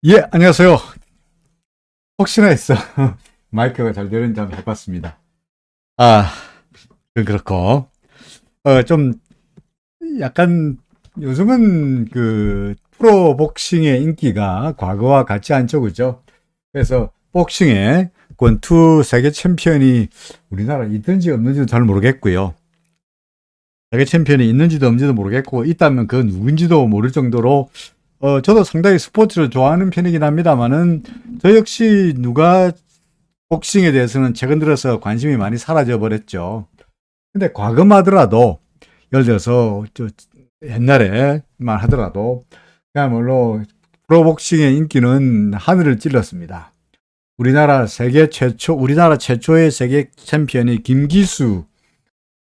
예, 안녕하세요. 혹시나 했어. 마이크가 잘 되는지 한번 해봤습니다. 아, 그렇고. 좀, 약간, 요즘은 프로복싱의 인기가 과거와 같지 않죠, 그죠? 그래서, 복싱의 권투 세계 챔피언이 우리나라에 있든지 없는지도 잘 모르겠고요. 세계 챔피언이 있는지도 없는지도 모르겠고, 있다면 그 누군지도 모를 정도로 저도 상당히 스포츠를 좋아하는 편이긴 합니다만은, 저 역시 누가 복싱에 대해서는 최근 들어서 관심이 많이 사라져 버렸죠. 근데 과거마더라도, 예를 들어서, 옛날에만 하더라도, 그야말로 프로복싱의 인기는 하늘을 찔렀습니다. 우리나라 최초의 세계 챔피언이 김기수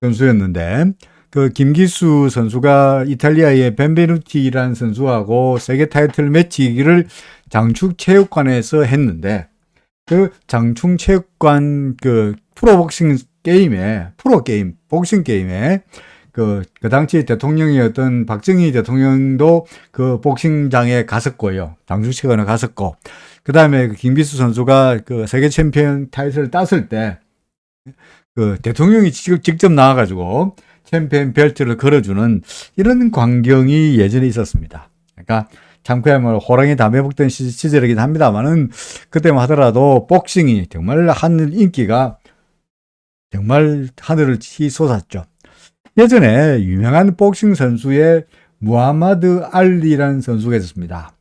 선수였는데, 그 김기수 선수가 이탈리아의 벤베누티라는 선수하고 세계 타이틀 매치를 장충체육관에서 했는데, 그 장충체육관 프로복싱 게임에, 프로게임, 복싱 게임에 그 당시 대통령이었던 박정희 대통령도 그 복싱장에 갔었고요. 장충체육관에 갔었고, 그 다음에 김기수 선수가 그 세계 챔피언 타이틀을 땄을 때, 그 대통령이 직접 나와가지고 챔피언 벨트를 걸어주는 이런 광경이 예전에 있었습니다. 그러니까 참 그야말로 호랑이 담배 먹던 시절이긴 합니다만은, 그때만 하더라도 복싱이 정말 하늘 인기가 정말 하늘을 치솟았죠. 예전에 유명한 복싱 선수의 무하마드 알리라는 선수가 있었습니다.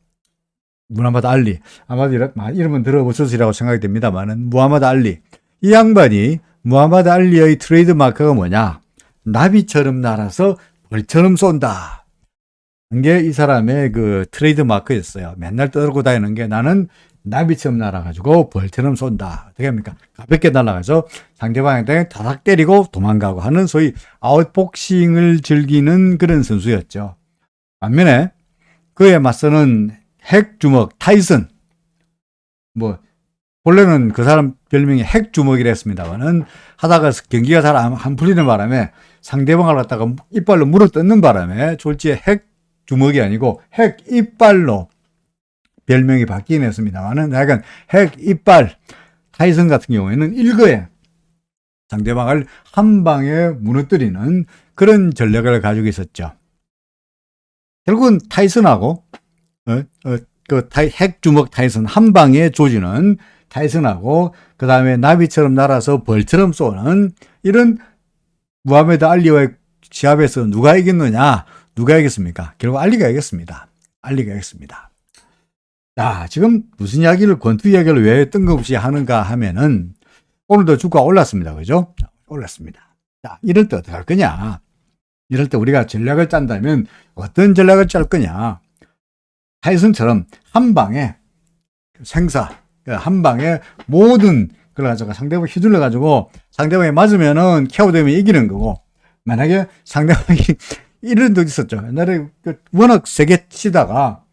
무하마드 알리. 아마도 이름은 들어보셨으리라고 생각이 됩니다만은, 무하마드 알리. 이 양반이 무하마드 알리의 트레이드 마크가 뭐냐? 나비처럼 날아서 벌처럼 쏜다. 이게 이 사람의 그 트레이드 마크였어요. 맨날 떠들고 다니는 게, 나는 나비처럼 날아가지고 벌처럼 쏜다. 어떻게 합니까? 가볍게 날아가서 상대방한테 다닥 때리고 도망가고 하는 소위 아웃복싱을 즐기는 그런 선수였죠. 반면에 그에 맞서는 핵주먹 타이슨. 뭐 본래는 그 사람 별명이 핵주먹이라 했습니다만은, 하다가 경기가 잘 안 풀리는 바람에 상대방을 갖다가 이빨로 물어뜯는 바람에 졸지에 핵주먹이 아니고 핵이빨로 별명이 바뀌긴 했습니다만은, 약간 핵이빨 타이슨 같은 경우에는 일거에 상대방을 한 방에 무너뜨리는 그런 전략을 가지고 있었죠. 결국은 타이슨하고 핵주먹 타이슨, 한 방에 조지는 타이슨하고, 그 다음에 나비처럼 날아서 벌처럼 쏘는 이런 무하메드 알리와의 시합에서 누가 이겼느냐? 누가 이겼습니까? 결국 알리가 이겼습니다. 알리가 이겼습니다. 자, 지금 무슨 이야기를, 권투 이야기를 왜 뜬금없이 하는가 하면은, 오늘도 주가 올랐습니다. 그죠? 올랐습니다. 자, 이럴 때 어떻게 할 거냐? 이럴 때 우리가 전략을 짠다면 어떤 전략을 짤 거냐? 타이슨처럼 한 방에 한 방에 모든 걸 가지고 상대방 휘둘러 가지고 상대방이 맞으면은 케어되면 이기는 거고, 만약에 상대방이 이런 적 있었죠. 옛날에 워낙 세게 치다가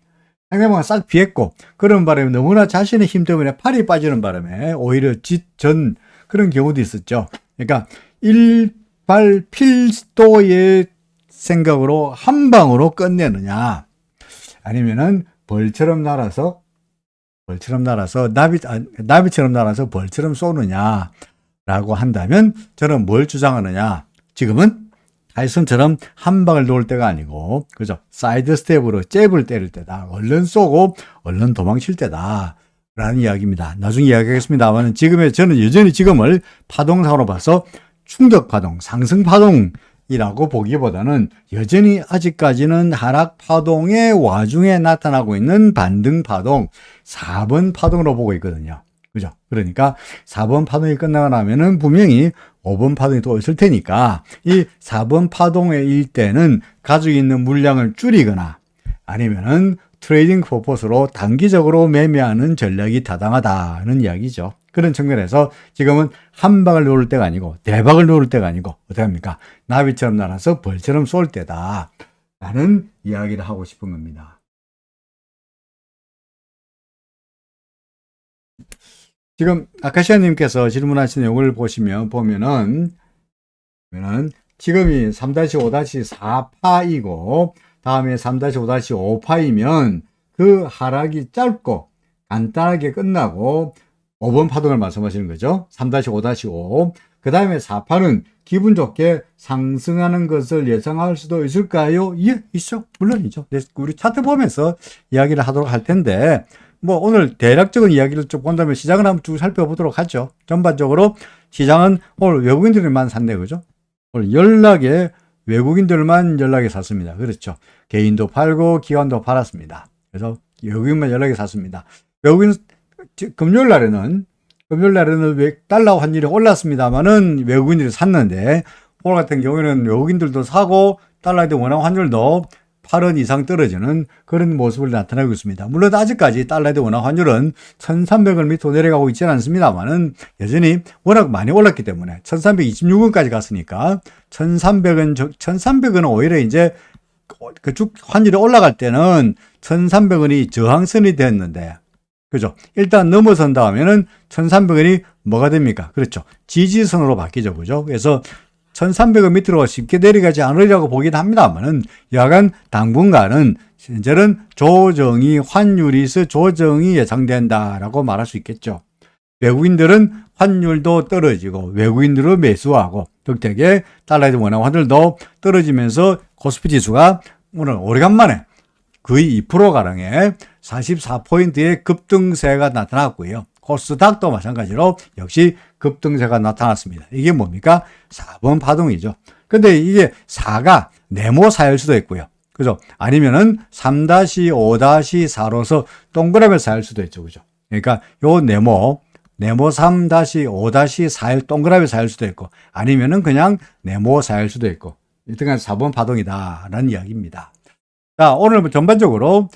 상대방은 싹 피했고, 그런 바람에 너무나 자신의 힘 때문에 팔이 빠지는 바람에 오히려 전 그런 경우도 있었죠. 그러니까 일발 필도의 생각으로 한 방으로 끝내느냐, 아니면은 벌처럼 날아서 나비처럼 날아서 벌처럼 쏘느냐라고 한다면, 저는 뭘 주장하느냐? 지금은 타이슨처럼 한 방을 놓을 때가 아니고, 그죠? 사이드 스텝으로 잽을 때릴 때다. 얼른 쏘고 얼른 도망칠 때다. 라는 이야기입니다. 나중에 이야기하겠습니다만, 저는 여전히 지금을 파동상으로 봐서 충격 파동, 상승 파동이라고 보기보다는 여전히 아직까지는 하락 파동의 와중에 나타나고 있는 반등 파동, 4번 파동으로 보고 있거든요. 그죠? 그러니까 4번 파동이 끝나고 나면은 분명히 5번 파동이 또 있을 테니까, 이 4번 파동의 일 때는 가지고 있는 물량을 줄이거나, 아니면은 트레이딩 퍼포스로 단기적으로 매매하는 전략이 타당하다는 이야기죠. 그런 측면에서 지금은 한 방을 놓을 때가 아니고 대박을 놓을 때가 아니고, 어떻게 합니까? 나비처럼 날아서 벌처럼 쏠 때다 라는 이야기를 하고 싶은 겁니다. 지금 아카시아님께서 질문하신 내용을 보면은 지금이 3-5-4파이고 다음에 3-5-5파이면 그 하락이 짧고 간단하게 끝나고 5번 파동을 말씀하시는 거죠. 3-5-5. 그 다음에 4파는 기분 좋게 상승하는 것을 예상할 수도 있을까요? 예, 있죠. 물론이죠. 우리 차트 보면서 이야기를 하도록 할 텐데, 뭐 오늘 대략적인 이야기를 좀 본다면 시장을 한번 쭉 살펴보도록 하죠. 전반적으로 시장은 오늘 외국인들만 샀네, 그죠? 오늘 연락에 외국인들만 연락에 샀습니다. 그렇죠. 개인도 팔고 기관도 팔았습니다. 그래서 외국인만 연락에 샀습니다. 외국인 금요일 날에는 달러 환율이 올랐습니다만은 외국인들이 샀는데, 오늘 같은 경우에는 외국인들도 사고 달러에 대한 원화 환율도 8원 이상 떨어지는 그런 모습을 나타내고 있습니다. 물론 아직까지 달러에 대한 원화 환율은 1300원 밑으로 내려가고 있지는 않습니다만은 여전히 워낙 많이 올랐기 때문에 1326원까지 갔으니까 1300원 오히려 이제 그쪽 환율이 올라갈 때는 1300원이 저항선이 됐는데, 그죠? 일단 넘어선 다음에는 1300원이 뭐가 됩니까? 그렇죠. 지지선으로 바뀌죠. 그죠? 그래서 1300원 밑으로 쉽게 내려가지 않으려고 보긴 합니다만은 여하간 당분간은 현재는 환율에서 조정이 예상된다라고 말할 수 있겠죠. 외국인들은 환율도 떨어지고 외국인들은 매수하고 덕택에 달러에 대한 원화 환율도 떨어지면서 코스피 지수가 오늘 오래간만에 거의 2%가량의 44포인트의 급등세가 나타났고요. 코스닥도 마찬가지로 역시 급등세가 나타났습니다. 이게 뭡니까? 4번 파동이죠. 근데 이게 4가 네모 4일 수도 있고요. 그죠? 아니면은 3-5-4로서 동그라미 4일 수도 있죠. 그죠? 그러니까 요 네모 3-5-4일 동그라미 4일 수도 있고, 아니면은 그냥 네모 4일 수도 있고, 일단 4번 파동이다라는 이야기입니다. 자, 오늘 전반적으로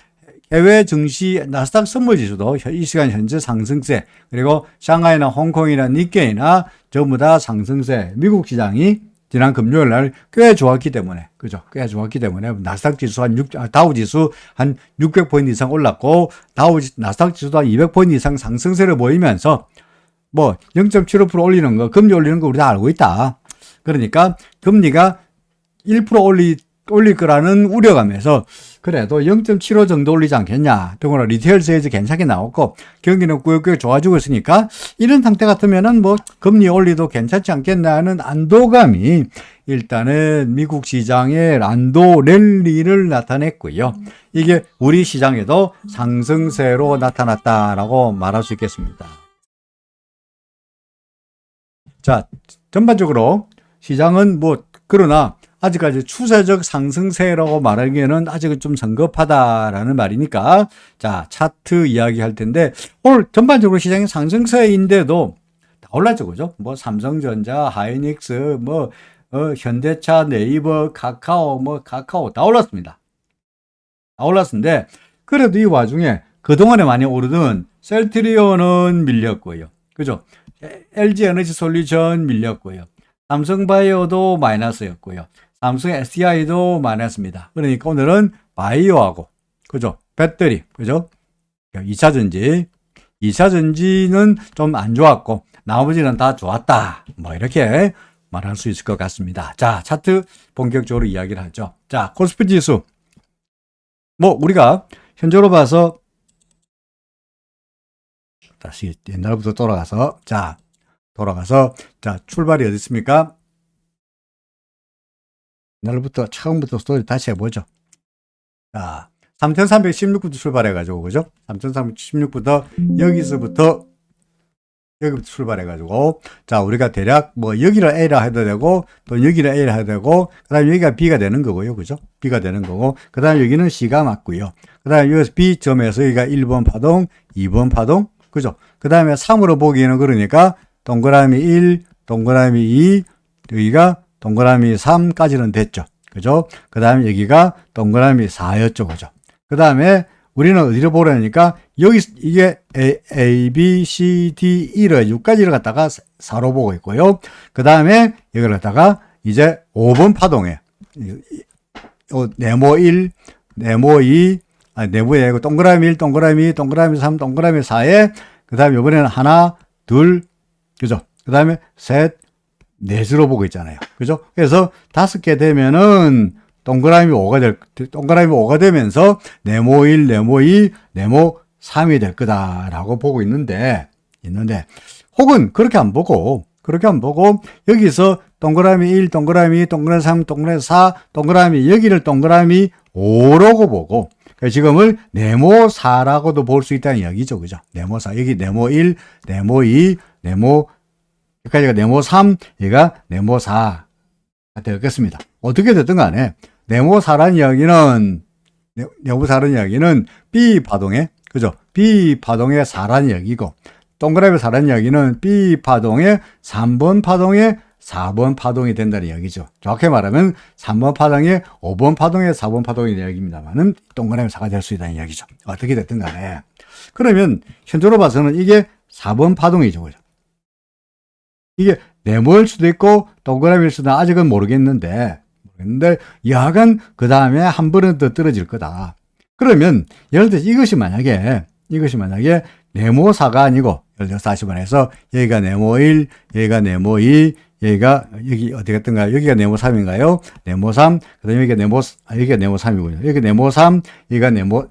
해외 증시 나스닥 선물 지수도 이 시간 현재 상승세, 그리고 상하이나 홍콩이나 니케이나 전부 다 상승세. 미국 시장이 지난 금요일 날 꽤 좋았기 때문에, 그죠? 꽤 좋았기 때문에 나스닥 지수 다우 지수 한 600포인트 이상 올랐고, 나스닥 지수도 한 200포인트 이상 상승세를 보이면서 뭐 0.75% 올리는 거, 금리 올리는 거 우리 다 알고 있다. 그러니까 금리가 1% 올릴 거라는 우려감에서 그래도 0.75 정도 올리지 않겠냐. 더구나 리테일 세일즈 괜찮게 나왔고 경기는 꾸역꾸역 좋아지고 있으니까 이런 상태 같으면은 뭐 금리 올리도 괜찮지 않겠나는 안도감이 일단은 미국 시장의 안도 랠리를 나타냈고요. 이게 우리 시장에도 상승세로 나타났다라고 말할 수 있겠습니다. 자, 전반적으로 시장은 뭐 그러나 아직까지 추세적 상승세라고 말하기에는 아직은 좀 성급하다라는 말이니까, 자, 차트 이야기 할 텐데, 오늘 전반적으로 시장이 상승세인데도 다 올랐죠. 그죠? 뭐 삼성전자, 하이닉스, 현대차, 네이버, 카카오 다 올랐습니다. 다 올랐는데, 그래도 이 와중에 그동안에 많이 오르던 셀트리온은 밀렸고요. 그죠? LG 에너지 솔루션 밀렸고요. 삼성바이오도 마이너스였고요. 삼성 SDI도 마이너스입니다. 그러니까 오늘은 바이오하고, 그죠? 배터리, 그죠? 2차전지는 좀 안 좋았고, 나머지는 다 좋았다. 뭐, 이렇게 말할 수 있을 것 같습니다. 자, 차트 본격적으로 이야기를 하죠. 자, 코스피 지수. 뭐, 우리가 현재로 봐서, 다시 옛날부터 돌아가서, 자, 출발이 어디 있습니까? 옛날부터, 처음부터 스토리 다시 해보죠. 자, 3316부터 출발해가지고, 그죠? 3316부터 여기서부터 출발해가지고, 자, 우리가 대략 뭐 여기를 A라 해도 되고, 또 여기를 A라 해도 되고, 그 다음에 여기가 B가 되는 거고요. 그죠? B가 되는 거고, 그 다음에 여기는 C가 맞고요. 그 다음에 여기서 B점에서 여기가 1번 파동, 2번 파동, 그죠? 그 다음에 3으로 보기에는 그러니까, 동그라미 1, 동그라미 2, 여기가 동그라미 3까지는 됐죠. 그죠? 그 다음에 여기가 동그라미 4였죠. 그죠? 그 다음에 우리는 어디로 보려니까 여기 이게 A, B, C, D, E를 6가지를 갖다가 4로 보고 있고요. 그 다음에 여기를 갖다가 이제 5번 파동에 네모 1, 네모 2, 네모에 아니고 동그라미 1, 동그라미 2, 동그라미 3, 동그라미 4에 그 다음에 이번에는 하나, 둘, 그죠? 그 다음에 셋, 넷으로 보고 있잖아요. 그죠? 그래서 5개 되면은 동그라미 5가 되면서 네모 1, 네모 2, 네모 3이 될 거다라고 보고 있는데, 혹은 그렇게 안 보고, 여기서 동그라미 1, 동그라미 2, 동그라미 3, 동그라미 4, 동그라미, 여기를 동그라미 5라고 보고, 지금을 네모 4라고도 볼 수 있다는 이야기죠. 그죠? 네모 4. 여기 네모 1, 네모 2, 여기까지가 네모 3, 얘가 네모 4가 되겠습니다. 어떻게 됐든 간에, 네모 4라는 이야기는 B파동의, 그죠? B파동의 4라는 이야기고, 동그라미 4라는 이야기는 B파동의 3번 파동의 4번 파동이 된다는 이야기죠. 정확히 말하면 3번 파동의 5번 파동의 4번 파동이 이야기입니다만은 동그라미 4가 될 수 있다는 이야기죠. 어떻게 됐든 간에. 그러면 현재로 봐서는 이게 4번 파동이죠. 그죠? 이게 네모일 수도 있고 동그라미일 수도 아직은 모르겠는데 여하간 그 다음에 한 번은 더 떨어질 거다. 그러면 예를 들어서 이것이 만약에 네모 4가 아니고 예를 들어서 다시 말해서 여기가 네모 1, 여기가 네모 2, 여기 어떻게 했던가요? 여기가 네모 3인가요? 네모 3, 그 다음에 여기가 네모 3이군요. 여기 네모 3, 여기가 네모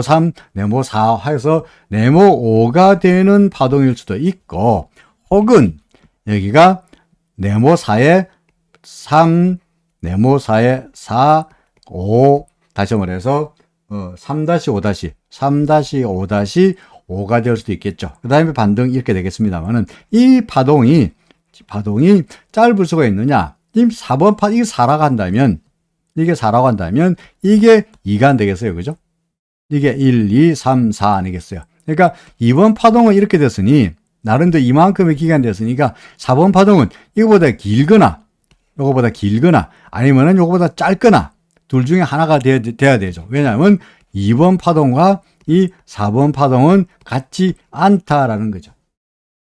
3, 네모 4 해서 네모 5가 되는 파동일 수도 있고, 혹은 여기가 네모 4에 3, 네모 4에 4, 5, 다시 말해서 3-5-5가 될 수도 있겠죠. 그 다음에 반등 이렇게 되겠습니다만은 이 파동이 짧을 수가 있느냐? 지금 4번 이게 4라고 한다면 이게 2가 안 되겠어요. 그죠? 이게 1, 2, 3, 4 아니겠어요? 그러니까 2번 파동은 이렇게 됐으니 나름대로 이만큼의 기간이 됐으니까 4번 파동은 이거보다 길거나 아니면은 이거보다 짧거나 둘 중에 하나가 돼야 되죠. 왜냐하면 2번 파동과 이 4번 파동은 같지 않다라는 거죠.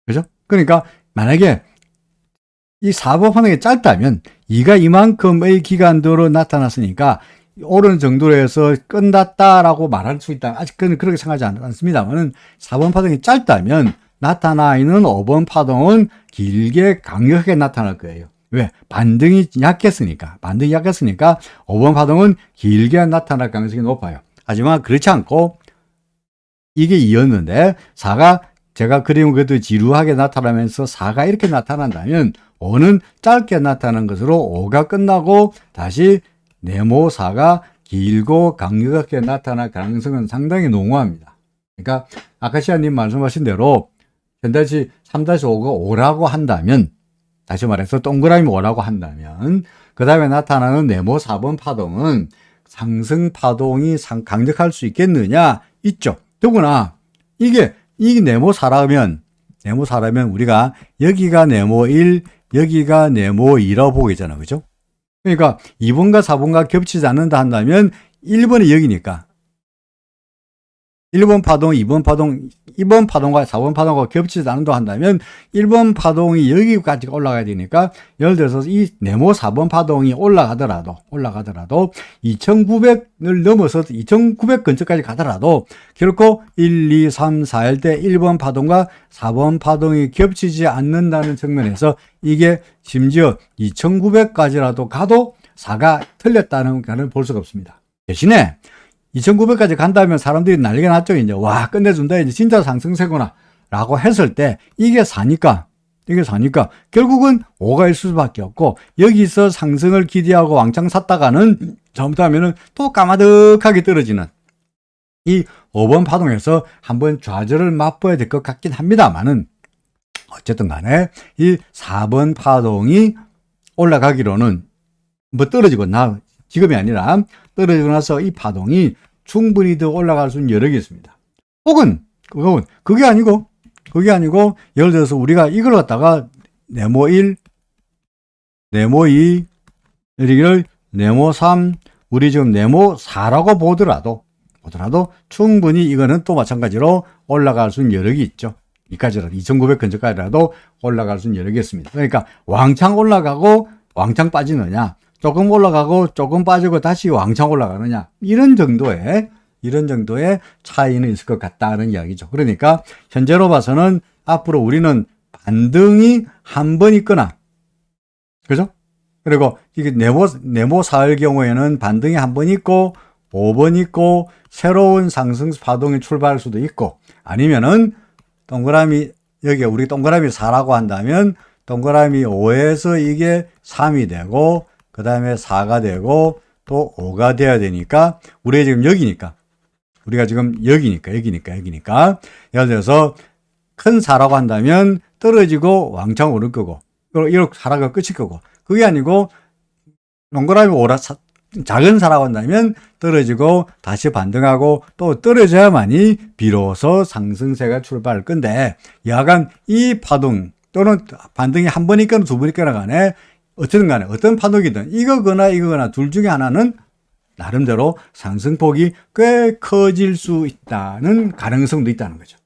그죠? 그러니까 만약에 이 4번 파동이 짧다면 2가 이만큼의 기간도로 나타났으니까 옳은 정도로 해서 끝났다라고 말할 수 있다. 아직은 그렇게 생각하지 않습니다만은 4번 파동이 짧다면 나타나 있는 5번 파동은 길게 강력하게 나타날 거예요. 왜? 반등이 약했으니까 5번 파동은 길게 나타날 가능성이 높아요. 하지만 그렇지 않고 이게 2였는데 4가 제가 그리면 그래도 지루하게 나타나면서 4가 이렇게 나타난다면 5는 짧게 나타나는 것으로 5가 끝나고 다시 네모 4가 길고 강력하게 나타날 가능성은 상당히 농후합니다. 그러니까 아카시아님 말씀하신 대로 현대시 3-5가 5라고 한다면, 다시 말해서 동그라미 5라고 한다면 그 다음에 나타나는 네모 4번 파동은 상승 파동이 강력할 수 있겠느냐? 있죠. 더구나 이게 네모 4라면 우리가 여기가 네모 1, 여기가 네모 2라고 보고 있잖아. 그죠? 그러니까 2번과 4번과 겹치지 않는다 한다면 1번이 여기니까 1번 파동, 2번 파동과 4번 파동과 겹치지 않는다 한다면 1번 파동이 여기까지 올라가야 되니까 예를 들어서 이 네모 4번 파동이 올라가더라도 2900을 넘어서 2900 근처까지 가더라도 결코 1, 2, 3, 4일 때 1번 파동과 4번 파동이 겹치지 않는다는 측면에서 이게 심지어 2900까지라도 가도 4가 틀렸다는 것을 볼 수가 없습니다. 대신에 2900까지 간다면 사람들이 난리가 났죠. 이제 와 끝내준다. 이제 진짜 상승세구나 라고 했을 때 이게 4니까 결국은 5가 있을 수밖에 없고 여기서 상승을 기대하고 왕창 샀다가는 잘못하면은 또 까마득하게 떨어지는 이 5번 파동에서 한번 좌절을 맛봐야 될 것 같긴 합니다만은 어쨌든 간에 이 4번 파동이 올라가기로는 뭐 떨어지고 지금이 아니라 떨어지고 나서 이 파동이 충분히 더 올라갈 수 있는 여력이 있습니다. 혹은 그게 아니고 예를 들어서 우리가 이걸 갖다가 네모 1, 네모 2, 여기를 네모 3, 우리 지금 네모 4라고 보더라도 충분히 이거는 또 마찬가지로 올라갈 수 있는 여력이 있죠. 이까지라도 2900 근처까지라도 올라갈 수 있는 여력이 있습니다. 그러니까 왕창 올라가고 왕창 빠지느냐, 조금 올라가고 조금 빠지고 다시 왕창 올라가느냐, 이런 정도의 차이는 있을 것 같다는 이야기죠. 그러니까 현재로 봐서는 앞으로 우리는 반등이 한 번 있거나, 그죠? 그리고 이게 네모 사일 경우에는 반등이 한 번 있고 5번 있고 새로운 상승 파동이 출발할 수도 있고 아니면은 동그라미 여기 우리 동그라미 4라고 한다면 동그라미 5에서 이게 3이 되고 그 다음에 4가 되고 또 5가 돼야 되니까 우리가 지금 여기니까 예를 들어서 큰 4라고 한다면 떨어지고 왕창 오를 거고 이렇게 4라가 끝일 거고 그게 아니고 동그라미 5라 작은 4라고 한다면 떨어지고 다시 반등하고 또 떨어져야만이 비로소 상승세가 출발할 건데 여하간 이 파동 또는 반등이 한 번 있거나 두 번 있거나 간에 어쨌든 간에 어떤 파동이든 이거거나 둘 중에 하나는 나름대로 상승폭이 꽤 커질 수 있다는 가능성도 있다는 거죠.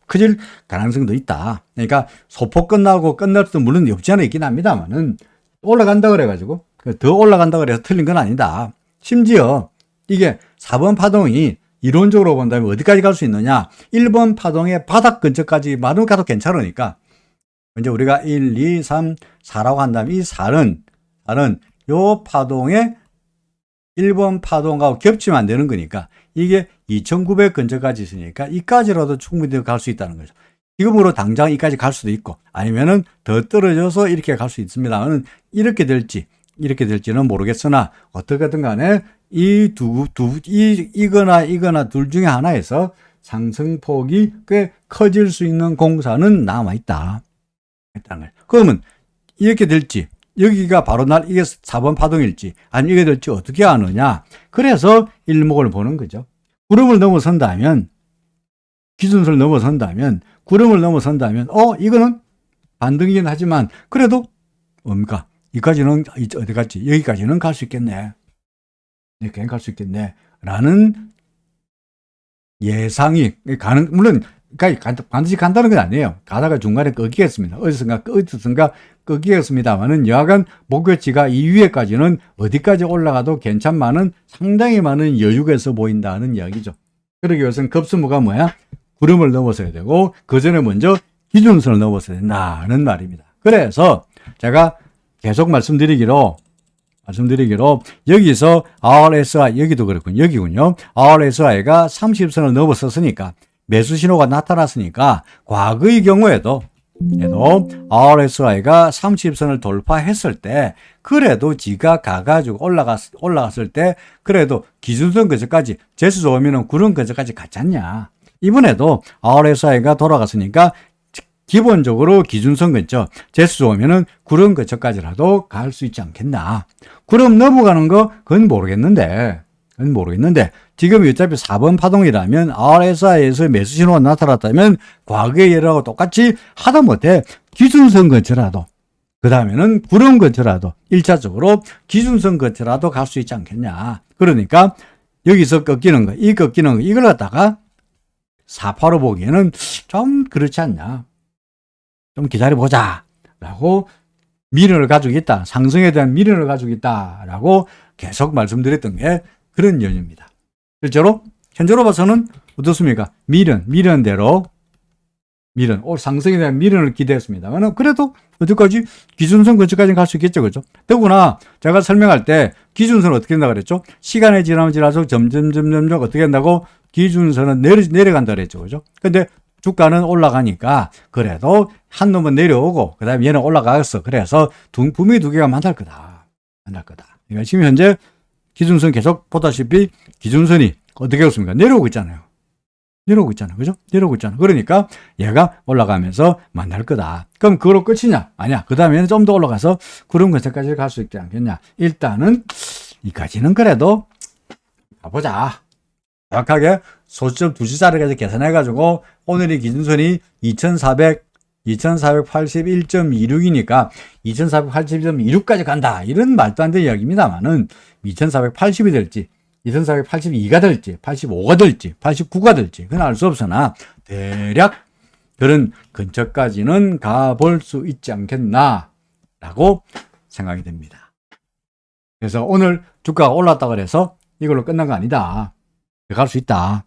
커질 가능성도 있다. 그러니까 소폭 끝나고 끝날 수도 물론 없지 않아 있긴 합니다만은 올라간다 그래가지고 더 올라간다 그래서 틀린 건 아니다. 심지어 이게 4번 파동이 이론적으로 본다면 어디까지 갈 수 있느냐 1번 파동의 바닥 근처까지 많은 가도 괜찮으니까 이제 우리가 1, 2, 3, 4라고 한다면 이 4는 요 파동의 1번 파동하고 겹치면 안 되는 거니까 이게 2900 근처까지 있으니까 이까지라도 충분히 갈 수 있다는 거죠. 지금으로 당장 이까지 갈 수도 있고 아니면은 더 떨어져서 이렇게 갈 수 있습니다만 이렇게 될지는 모르겠으나 어떻게든 간에 이거나 둘 중에 하나에서 상승폭이 꽤 커질 수 있는 공사는 남아있다. 그러면 이렇게 될지 여기가 바로 이게 4번 파동일지 아니면 이게 될지 어떻게 아느냐. 그래서 일목을 보는 거죠. 구름을 넘어선다면 기준선을 넘어선다면 구름을 넘어선다면 이거는 반등이긴 하지만 그래도 뭡니까? 여기까지는 어디 갔지? 여기까지는 갈 수 있겠네. 이렇게 갈 수 있겠네. 라는 예상이 물론 반드시 간다는 건 아니에요. 가다가 중간에 꺾이겠습니다. 어디선가 꺾이겠습니다만은 여하간 목표치가 이 위에까지는 어디까지 올라가도 괜찮만은 상당히 많은 여유가 있어 보인다는 이야기죠. 그러기 위해서는 급선무가 뭐야? 구름을 넘어서야 되고 그 전에 먼저 기준선을 넘어서야 된다는 말입니다. 그래서 제가 계속 말씀드리기로 여기서 RSI 여기도 그렇군요. 여기군요. RSI가 30선을 넘어섰으니까 매수 신호가 나타났으니까 과거의 경우에도 RSI가 30선을 돌파했을 때 그래도 지가 가가지고 올라갔을 때 그래도 기준선 근처까지 재수 좋으면 구름 근처까지 갔지 않냐. 이번에도 RSI가 돌아갔으니까 기본적으로 기준선 근처 재수 좋으면 구름 근처까지라도 갈 수 있지 않겠나. 구름 넘어가는 거 그건 모르겠는데 지금 어차피 4번 파동이라면 RSI에서 매수 신호가 나타났다면 과거의 예라고 똑같이 하다못해 기준선 근처라도 그 다음에는 구름 근처라도 1차적으로 기준선 근처라도 갈 수 있지 않겠냐. 그러니까 여기서 꺾이는 거 이걸 갖다가 485 보기에는 좀 그렇지 않냐. 좀 기다려보자 라고 미련을 가지고 있다. 상승에 대한 미련을 가지고 있다 라고 계속 말씀드렸던 게 그런 연유입니다. 실제로 현재로 봐서는 어떻습니까? 미련대로 상승에 대한 미련을 기대했습니다만 그래도 어디까지 기준선 근처까지는 갈 수 있겠죠. 그죠? 더구나 제가 설명할 때 기준선은 어떻게 된다고 그랬죠? 시간이 지나면 점점 어떻게 된다고 기준선은 내려간다 그랬죠. 그죠? 근데 주가는 올라가니까 그래도 한 놈은 내려오고 그 다음에 얘는 올라가겠어. 그래서 분명히 두 개가 만날 거다. 그러니까 지금 현재 기준선 계속 보다시피 기준선이 어떻게 됐습니까? 내려오고 있잖아요. 그죠? 내려오고 있잖아. 그러니까 얘가 올라가면서 만날 거다. 그럼 그걸로 끝이냐? 아니야. 그 다음에는 좀 더 올라가서 구름 근처까지 갈 수 있지 않겠냐? 일단은 이까지는 그래도 가보자. 정확하게 소수점 2시짜리까지 계산해가지고 오늘의 기준선이 2481.26이니까 2480.26까지 간다. 이런 말도 안 되는 이야기입니다만은 2480이 될지 2482가 될지 85가 될지 89가 될지 그건 알 수 없으나 대략 그런 근처까지는 가볼 수 있지 않겠나 라고 생각이 됩니다. 그래서 오늘 주가가 올랐다고 해서 이걸로 끝난 거 아니다. 갈 수 있다.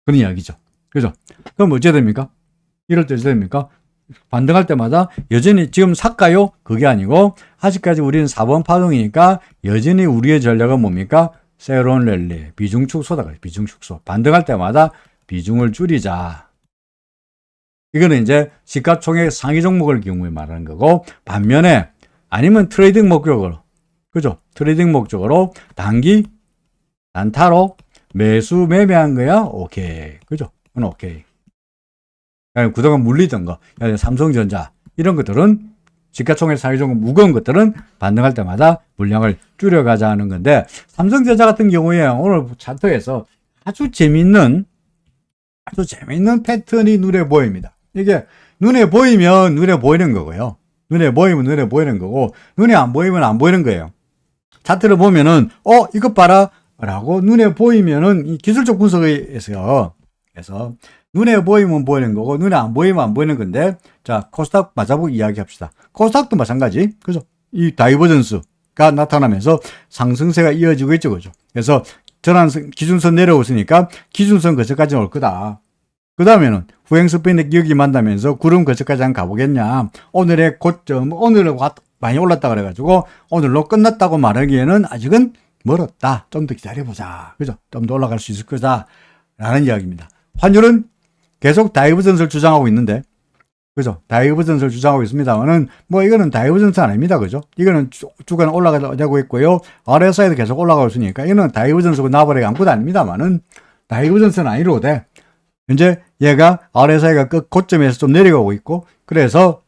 그런 이야기죠. 그죠? 그럼 어째 됩니까? 이럴 때 어째 됩니까? 반등할 때마다 여전히 지금 살까요? 그게 아니고 아직까지 우리는 4번 파동이니까 여전히 우리의 전략은 뭡니까? 새로운 랠리, 비중 축소다. 비중 축소. 반등할 때마다 비중을 줄이자. 이거는 이제 시가총액 상위 종목을 경우에 말하는 거고, 반면에 아니면 트레이딩 목적으로, 그죠? 트레이딩 목적으로 단기 단타로 매수 매매한 거야? 오케이. 그죠? 그건 오케이. 그동안 물리던 거, 삼성전자 이런 것들은 시가총액 상위 종목 무거운 것들은 반등할 때마다 물량을 줄여가자 하는 건데, 삼성전자 같은 경우에 오늘 차트에서 아주 재밌는 패턴이 눈에 보입니다. 이게 눈에 보이면 눈에 보이는 거고요. 눈에 보이면 눈에 보이는 거고, 눈에 안 보이면 안 보이는 거예요. 차트를 보면은 이것 봐라 라고 눈에 보이면은 이 기술적 분석에서 그래서 눈에 보이면 보이는 거고 눈에 안 보이면 안 보이는 건데, 자 코스닥 맞아보고 이야기합시다. 코스닥도 마찬가지. 그죠? 이 다이버전스가 나타나면서 상승세가 이어지고 있죠. 그죠? 그래서 전환선 기준선 내려오으니까 기준선 근처까지 올 거다. 그 다음에는 후행 스피드 여기 만나면서 구름 근처까지 한 가보겠냐. 오늘의 고점, 오늘은 많이 올랐다 그래가지고 오늘로 끝났다고 말하기에는 아직은 멀었다. 좀 더 기다려보자. 그죠? 좀 더 올라갈 수 있을 거다. 라는 이야기입니다. 환율은 계속 다이버전스를 주장하고 있는데, 그죠? 다이버전스를 주장하고 있습니다만은, 이거는 다이버전스 아닙니다. 그죠? 이거는 주간 올라가고 있고요. RSI도 계속 올라가고 있으니까, 이거는 다이버전스고 나버리가 아무것도 아닙니다만은, 다이버전스는 아니로되, 이제 얘가 RSI가 고점에서 좀 내려가고 있고, 그래서,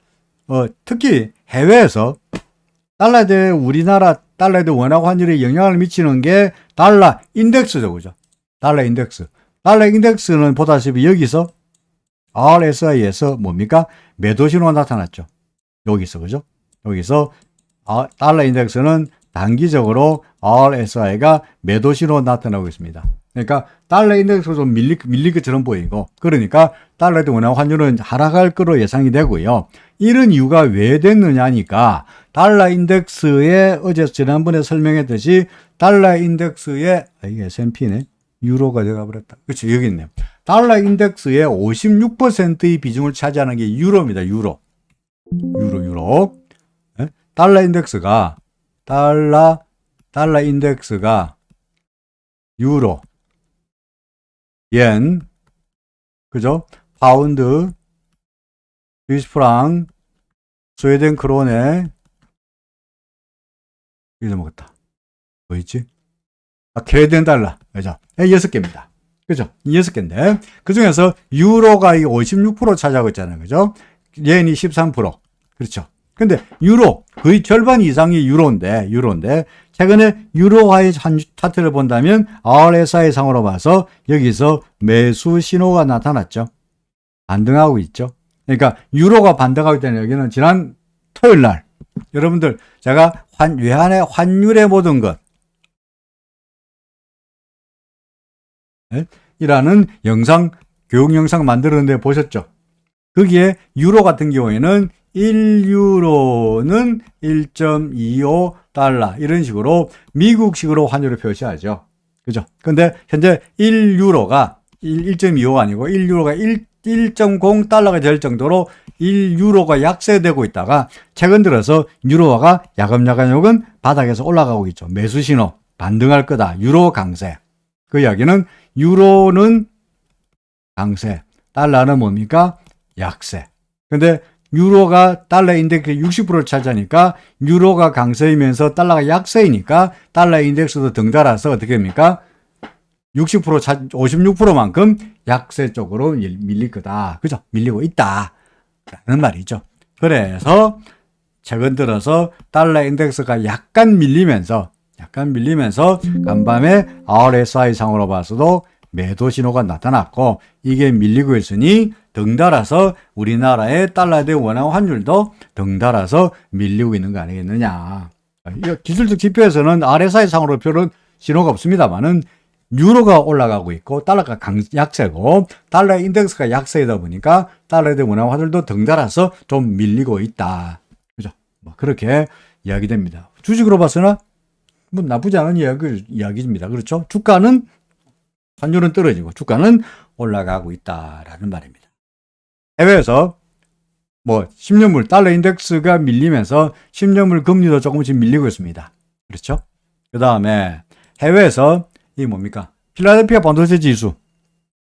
특히 해외에서 달러 대 우리나라 달러 대 원화 환율에 영향을 미치는 게 달러 인덱스죠. 그죠? 달러 인덱스. 달러 인덱스는 보다시피 여기서 RSI에서 뭡니까? 매도 신호가 나타났죠. 여기서, 그죠? 여기서 달러 인덱스는 단기적으로 RSI가 매도 신호가 나타나고 있습니다. 그러니까 달러 인덱스가 좀 밀릴 것처럼 보이고, 그러니까 달러 대 원화 환율은 하락할 거로 예상이 되고요. 이런 이유가 왜 됐느냐니까, 달러 인덱스에 어제 지난번에 설명했듯이 달러 인덱스에 이게 S&P네. 유로가 되어 버렸다. 그렇죠. 여기 있네요. 달러 인덱스의 56%의 비중을 차지하는 게 유로입니다. 유로. 네? 달러 인덱스가 유로, 옌, 그죠? 파운드, 스위스 프랑, 스웨덴 크로네, 잊어먹었다. 뭐 있지? 캐네디언 달러. 그죠? 6개입니다. 그죠? 6개인데, 그 중에서 유로가 56% 차지하고 있잖아요. 그죠? 옌이 13%. 그렇죠? 근데 유로, 거의 절반 이상이 유로인데, 최근에 유로화의 차트를 본다면 RSI 상으로 봐서 여기서 매수 신호가 나타났죠. 반등하고 있죠. 그러니까 유로가 반등하고 있다는 여기는 지난 토요일 날, 여러분들 제가 외환의 환율의 모든 것 이라는 교육 영상 만들었는데 보셨죠? 거기에 유로 같은 경우에는 1유로는 1.25달러 이런 식으로 미국식으로 환율을 표시하죠. 그죠? 근데 현재 1유로가 1.25가 아니고 1유로가 1.0달러가 될 정도로 1유로가 약세되고 있다가 최근 들어서 유로화가 야금야금 바닥에서 올라가고 있죠. 매수 신호, 반등할 거다. 유로 강세. 그 이야기는 유로는 강세, 달러는 뭡니까? 약세. 근데 유로가 달러 인덱스 60%를 차지하니까 유로가 강세이면서 달러가 약세이니까 달러 인덱스도 덩달아서 어떻게 됩니까? 56%만큼 약세 쪽으로 밀릴 거다. 그죠? 밀리고 있다. 라는 말이죠. 그래서 최근 들어서 달러 인덱스가 약간 밀리면서 간밤에 RSI 상으로 봐서도 매도 신호가 나타났고, 이게 밀리고 있으니 덩달아서 우리나라의 달러 대 원화 환율도 덩달아서 밀리고 있는 거 아니겠느냐. 기술적 지표에서는 RSI 상으로 별로 신호가 없습니다만은 유로가 올라가고 있고 달러가 약세고 달러 인덱스가 약세이다 보니까 달러 대 원화 환율도 덩달아서 좀 밀리고 있다. 그죠? 그렇게 이야기됩니다. 주식으로 봐서는 나쁘지 않은 이야기입니다. 그렇죠? 주가는 환율은 떨어지고 주가는 올라가고 있다라는 말입니다. 해외에서 뭐 10년물 달러 인덱스가 밀리면서 10년물 금리도 조금씩 밀리고 있습니다. 그렇죠? 그 다음에 해외에서 이 뭡니까? 필라델피아 반도체 지수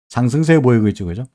상승세 보이고 있죠. 그죠?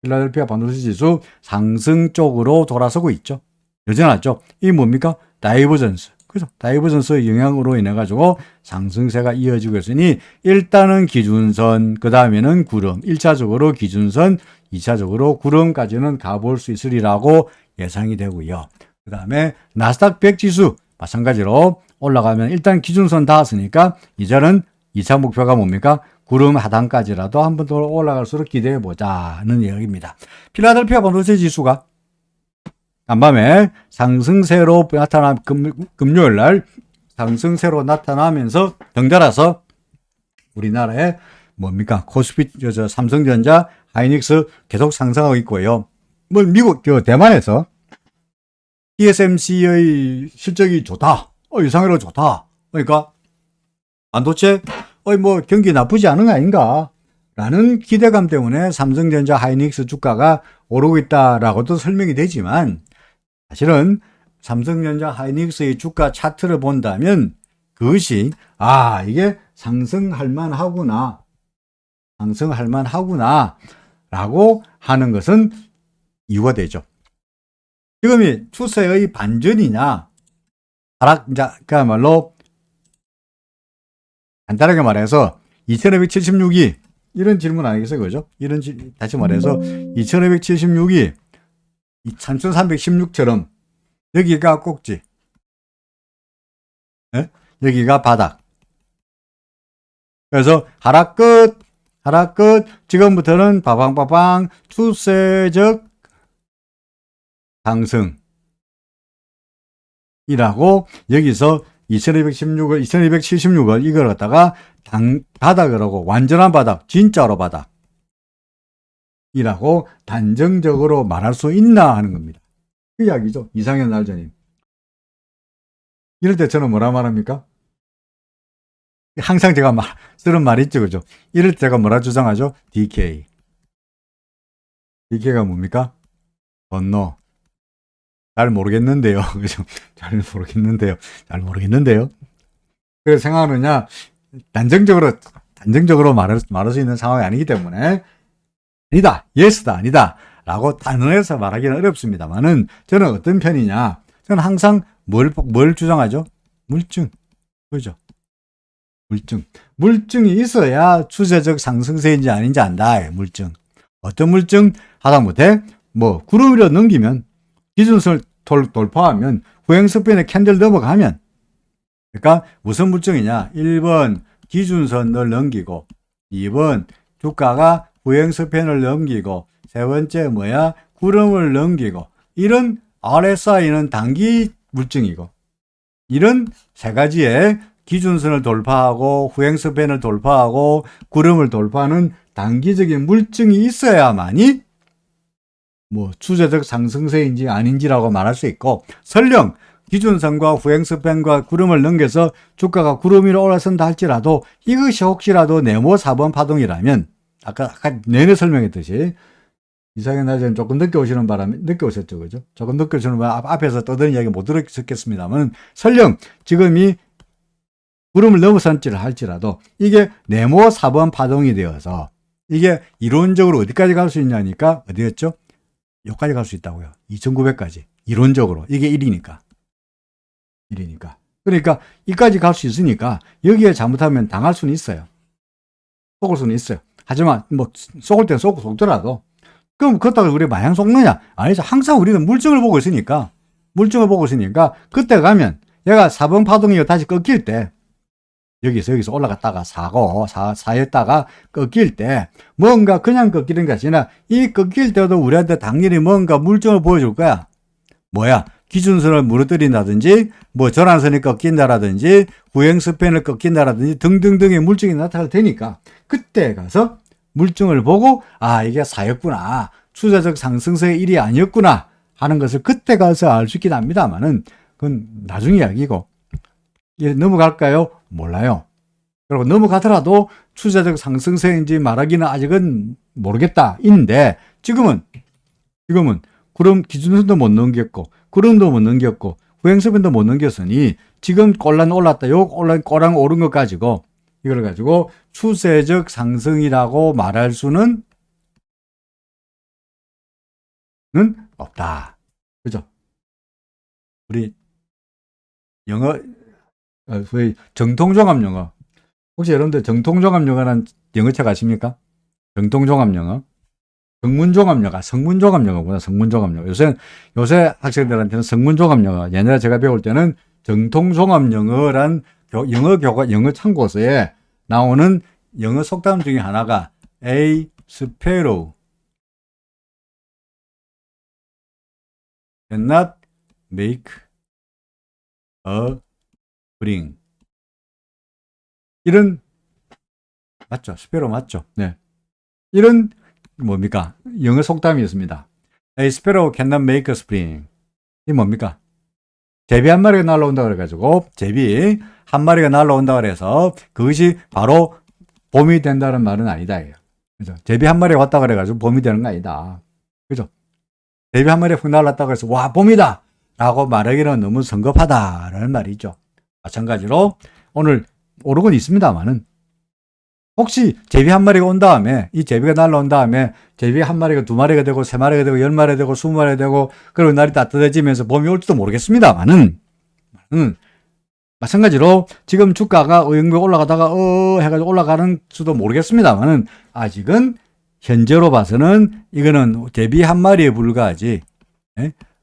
필라델피아 반도체 지수 상승 쪽으로 돌아서고 있죠. 여전하죠. 이 뭡니까? 다이버전스. 그죠? 다이버전스 영향으로 인해 가지고 상승세가 이어지고 있으니 일단은 기준선, 그 다음에는 구름, 1차적으로 기준선, 2차적으로 구름까지는 가볼 수 있으리라고 예상이 되고요. 그 다음에 나스닥 100 지수 마찬가지로 올라가면 일단 기준선 닿았으니까 이제는 2차 목표가 뭡니까? 구름 하단까지라도 한 번 더 올라갈수록 기대해 보자는 이야기입니다. 필라델피아 반도체 지수가 간밤에 상승세로 금요일 날 상승세로 나타나면서 덩달아서 우리나라에 뭡니까? 코스피, 삼성전자, 하이닉스 계속 상승하고 있고요. 뭐 미국, 대만에서 TSMC의 실적이 좋다. 이상으로 좋다. 그러니까 반도체, 뭐 경기 나쁘지 않은 거 아닌가? 라는 기대감 때문에 삼성전자, 하이닉스 주가가 오르고 있다라고도 설명이 되지만 사실은 삼성전자, 하이닉스의 주가 차트를 본다면 그것이 이게 상승할 만하구나 라고 하는 것은 이유가 되죠. 지금이 추세의 반전이냐 그야말로 간단하게 말해서 2276이 이런 질문 아니겠어요? 그죠? 다시 말해서 2276이 3316처럼 여기가 꼭지, 여기가 바닥. 그래서 하락 끝, 지금부터는 빠방빠방 추세적 상승이라고 여기서 2276을 이걸 갖다가 바닥을 하고 완전한 바닥, 진짜로 바닥이라고 단정적으로 말할 수 있나 하는 겁니다. 그 이야기죠. 이상현 날저님. 이럴 때 저는 뭐라 말합니까? 항상 제가 쓰는 말 있죠. 그죠? 이럴 때 제가 뭐라 주장하죠? DK. DK가 뭡니까? 번노. 잘 모르겠는데요. 그죠? 잘 모르겠는데요. 그래서 생각하느냐? 단정적으로 말할 수 있는 상황이 아니기 때문에 아니다. 예스다. 아니다. 라고 단언해서 말하기는 어렵습니다만은 저는 어떤 편이냐? 저는 항상 뭘 주장하죠? 물증. 그죠? 물증이 있어야 추세적 상승세인지 아닌지 안다. 물증. 어떤 물증? 하다못해 뭐 구름 위로 넘기면 기준선을 돌파하면 후행스팬의 캔들 넘어가면 그러니까 무슨 물증이냐? 1번 기준선을 넘기고 2번 주가가 후행스팬을 넘기고 세 번째 뭐야? 구름을 넘기고 이런 RSI는 단기 물증이고 이런 세 가지의 기준선을 돌파하고 후행스팬을 돌파하고 구름을 돌파하는 단기적인 물증이 있어야만이 뭐 추세적 상승세인지 아닌지라고 말할 수 있고 설령 기준선과 후행스팬과 구름을 넘겨서 주가가 구름 위로 올라선다 할지라도 이것이 혹시라도 네모 4번 파동이라면 아까 내내 설명했듯이 이상현 날씨는 조금 늦게 오시는 바람에 늦게 오셨죠. 그죠? 조금 늦게 오시는 바람에 앞에서 떠드는 이야기 못 들었겠습니다만 설령 지금이 구름을 넘어선지를 할지라도 이게 네모 4번 파동이 되어서 이게 이론적으로 어디까지 갈 수 있냐니까 어디였죠? 여기까지 갈 수 있다고요. 2900까지. 이론적으로. 이게 1이니까. 그러니까 이까지 갈 수 있으니까 여기에 잘못하면 당할 수는 있어요. 속을 수는 있어요. 하지만 뭐 속을 때는 속더라도 그럼 그렇다고 우리 마냥 속느냐? 아니죠. 항상 우리는 물증을 보고 있으니까 그때 가면 얘가 4번 파동이 다시 꺾일 때 여기서 올라갔다가 사였다가 꺾일 때 뭔가 그냥 꺾이는 것이 아니라 이 꺾일 때도 우리한테 당연히 뭔가 물증을 보여줄 거야. 뭐야? 기준선을 무너뜨린다든지 뭐 전환선이 꺾인다라든지 후행스팬을 꺾인다라든지 등등등의 물증이 나타날 테니까 그때 가서 물증을 보고 이게 사였구나. 추세적 상승세의 일이 아니었구나 하는 것을 그때 가서 알 수 있긴 합니다만은 그건 나중 이야기고 넘어갈까요? 몰라요. 그리고 넘어가더라도 추세적 상승세인지 말하기는 아직은 모르겠다. 인데 지금은 구름 기준선도 못 넘겼고 구름도 못 넘겼고 후행서변도 못 넘겼으니 지금 꼴랑 올랐다. 요 꼴랑 오른 것 가지고 이걸 가지고 추세적 상승이라고 말할 수는 없다. 그죠? 우리 영어 소위 정통종합영어 혹시 여러분들 정통종합영어란 영어책 아십니까? 정통종합영어 성문종합영어구나. 성문종합영어. 요새 학생들한테는 성문종합영어. 옛날에 제가 배울 때는 정통종합영어란 영어 참고서에 나오는 영어 속담 중에 하나가 A sparrow cannot make a spring. 이런 맞죠? 스페로 맞죠? 네. 이런 뭡니까? 영어 속담이었습니다. A sparrow cannot make a spring. 이 뭡니까? 제비 한 마리가 날라온다 그래가지고 제비 한 마리가 날라온다 그래서 그것이 바로 봄이 된다는 말은 아니다. 그죠? 제비 한 마리가 왔다 그래가지고 봄이 되는 거 아니다. 그죠? 제비 한 마리가 훅 날랐다 그래서 와 봄이다 라고 말하기는 너무 성급하다라는 말이죠. 마찬가지로 오늘 오르곤 있습니다만은 혹시 제비 한 마리가 온 다음에 이 제비가 날라온 다음에 제비 한 마리가 두 마리가 되고 세 마리가 되고 10마리가 되고 20마리가 되고 그리고 날이 따뜻해지면서 봄이 올지도 모르겠습니다만은 마찬가지로 지금 주가가 영국 올라가다가 해가지고 올라가는 수도 모르겠습니다만은 아직은 현재로 봐서는 이거는 제비 한 마리에 불과하지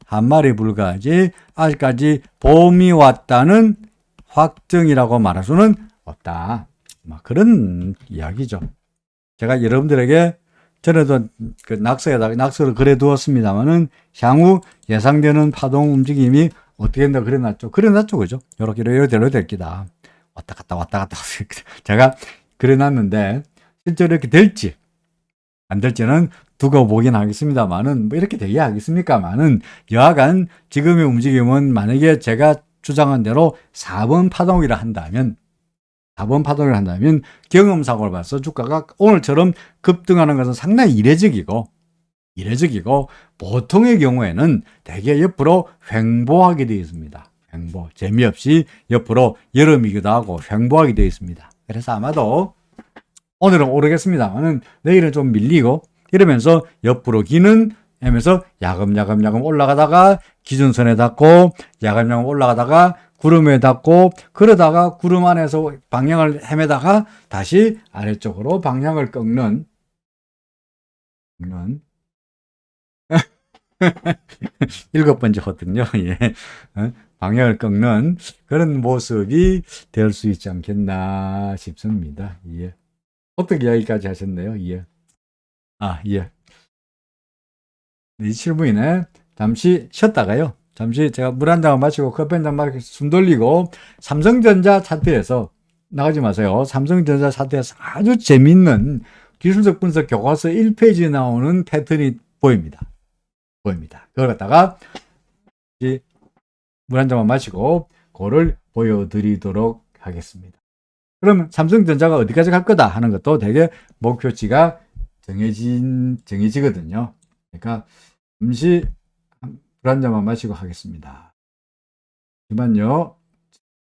한 마리에 불과하지 아직까지 봄이 왔다는 확정이라고 말할 수는 없다. 그런 이야기죠. 제가 여러분들에게 전에도 그 낙서를 그래 두었습니다만은 향후 예상되는 파동 움직임이 어떻게 된다 그래놨죠. 그죠? 요렇게 이래로 될 기다. 왔다 갔다. 제가 그래놨는데 실제로 이렇게 될지 안 될지는 두고 보긴 하겠습니다만은 뭐 이렇게 되게 하겠습니까만은 여하간 지금의 움직임은 만약에 제가 주장한 대로 4번 파동이라 한다면 경험상으로 봐서 주가가 오늘처럼 급등하는 것은 상당히 이례적이고 보통의 경우에는 대개 옆으로 횡보하게 되어 있습니다. 재미없이 옆으로 여름이기도 하고 횡보하게 되어 있습니다. 그래서 아마도 오늘은 오르겠습니다만은 내일은 좀 밀리고 이러면서 옆으로 기는 하면서 야금야금 올라가다가 기준선에 닿고 야금야금 올라가다가 구름에 닿고 그러다가 구름 안에서 방향을 헤매다가 다시 아래쪽으로 방향을 꺾는 일곱 번째거든요. 예. 방향을 꺾는 그런 모습이 될 수 있지 않겠나 싶습니다. 예. 어떻게 이야기까지 하셨나요? 예. 예. 27분이네. 잠시 쉬었다가요. 잠시 제가 물 한 잔 마시고 커피 한 잔 마시고 숨 돌리고 삼성전자 차트에서 나가지 마세요. 삼성전자 차트에서 아주 재밌는 기술적 분석 교과서 1페이지에 나오는 패턴이 보입니다. 그걸 갖다가 물 한 잔만 마시고 그거를 보여드리도록 하겠습니다. 그러면 삼성전자가 어디까지 갈 거다 하는 것도 되게 목표치가 정해지거든요. 그러니까 잠시 물 한 잔만 마시고 하겠습니다. 잠시만요.